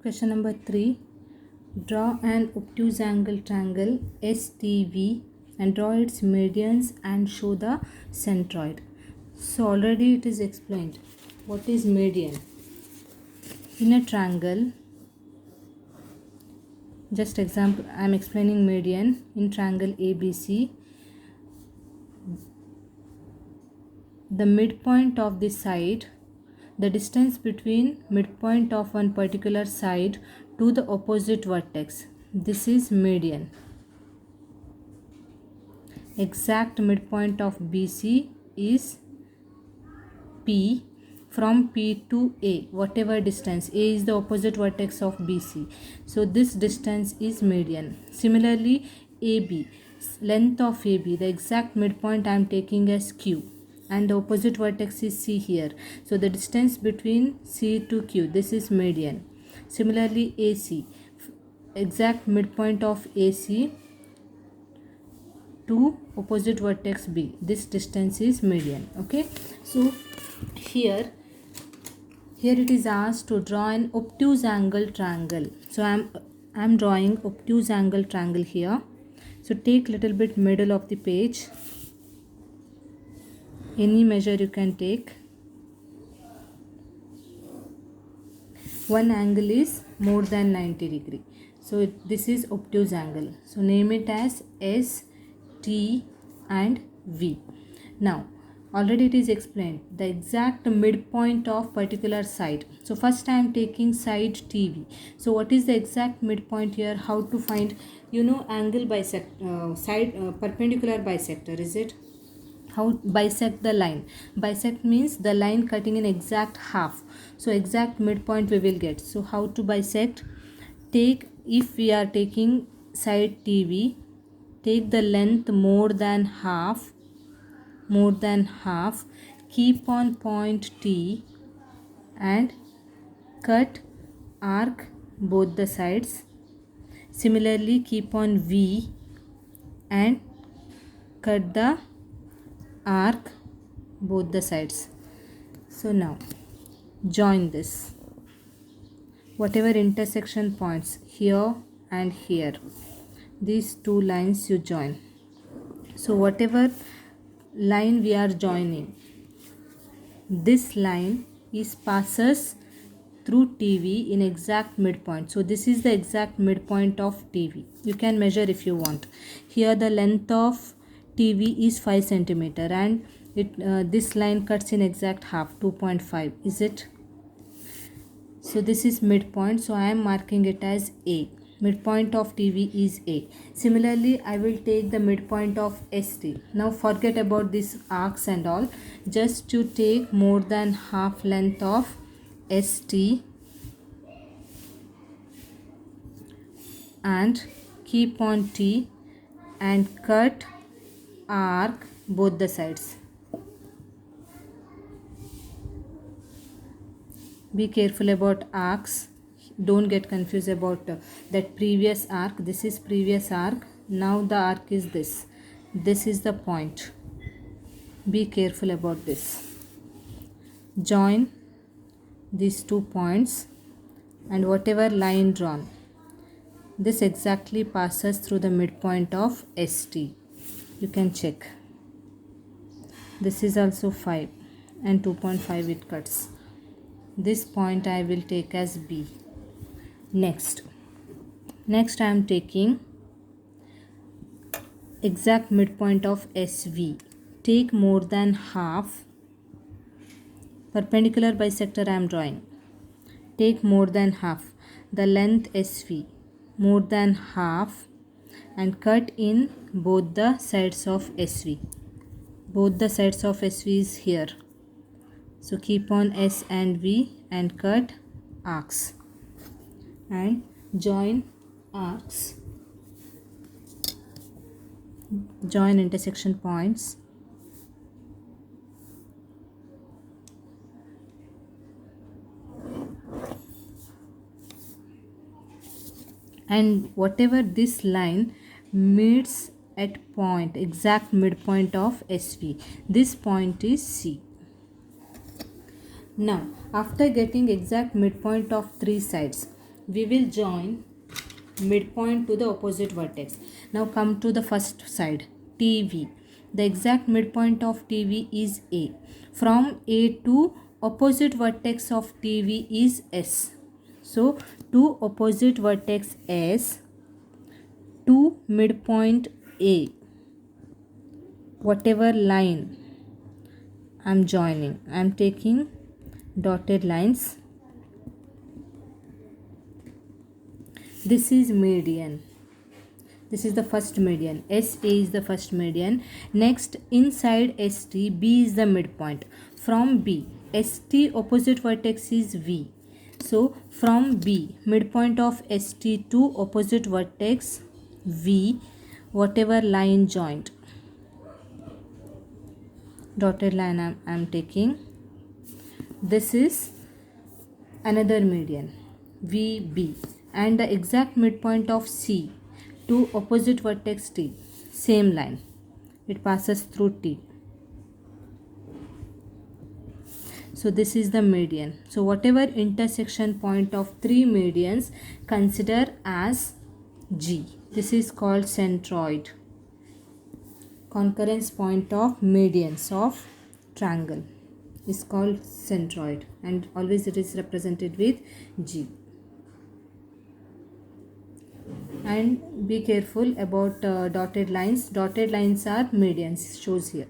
Question number 3. Draw an obtuse angle triangle STV and draw its medians and show the centroid. So already it is explained. What is median? In a triangle, just example, I am explaining median in triangle ABC. The midpoint of the side, the distance between midpoint of one particular side to the opposite vertex, this is median. Exact midpoint of BC is P. From P to A, whatever distance, A is the opposite vertex of BC, so this distance is median. Similarly, AB, length of AB, the exact midpoint I am taking as Q, and the opposite vertex is C here, so the distance between C to Q, this is median. Similarly, AC, exact midpoint of AC to opposite vertex B, this distance is median. Okay, so here it is asked to draw an obtuse angle triangle. So I'm drawing obtuse angle triangle here. So take little bit middle of the page, any measure you can take. One angle is more than 90 degree, so this is obtuse angle, so name it as S, T and V. Now already it is explained the exact midpoint of particular side. So first I am taking side TV. So what is the exact midpoint here? How to find? Angle perpendicular bisector, is it? How bisect the line? Bisect means the line cutting in exact half, so exact midpoint we will get. So how to bisect? If we are taking side TV, take the length more than half, keep on point T and cut arc both the sides. Similarly, keep on V and cut the arc both the sides. So now join this, whatever intersection points here and here, these two lines you join. So whatever line we are joining, this line passes through TV in exact midpoint. So this is the exact midpoint of TV. You can measure if you want. Here the length of TV is 5 centimeter and this line cuts in exact half, 2.5, is it? So this is midpoint, so I am marking it as A. Midpoint of TV is A. Similarly, I will take the midpoint of ST. Now forget about these arcs and all. Just to take more than half length of ST and keep on T and cut arc both the sides. Be careful about arcs. Don't get confused about that previous arc. This is previous arc. Now the arc is this. This is the point. Be careful about this. Join these 2 points and whatever line drawn, this exactly passes through the midpoint of ST. You can check. This is also 5 and 2.5 it cuts. This point I will take as B. Next I am taking exact midpoint of SV. Take more than half. Perpendicular bisector I am drawing. Take more than half. The length SV, more than half, and cut in both the sides of SV. Both the sides of SV is here. So keep on S and V and cut arcs and join arcs, join intersection points. And whatever this line meets at point, exact midpoint of SV, this point is C. Now after getting exact midpoint of 3 sides, we will join midpoint to the opposite vertex. Now come to the first side, TV. The exact midpoint of TV is A. From A to opposite vertex of TV is S. So to opposite vertex S to midpoint A, whatever line I am joining, I am taking dotted lines. This is median. This is the first median. SA is the first median. Next, inside ST, B is the midpoint. From B, ST opposite vertex is V. So from B, midpoint of ST to opposite vertex V, whatever line joined, dotted line I am taking. This is another median, VB, and the exact midpoint of C to opposite vertex T, same line, it passes through T. So this is the median. So whatever intersection point of three medians, consider as G. This is called centroid. Concurrence point of medians of triangle is called centroid, and always it is represented with G. And be careful about dotted lines. Dotted lines are medians, shows here.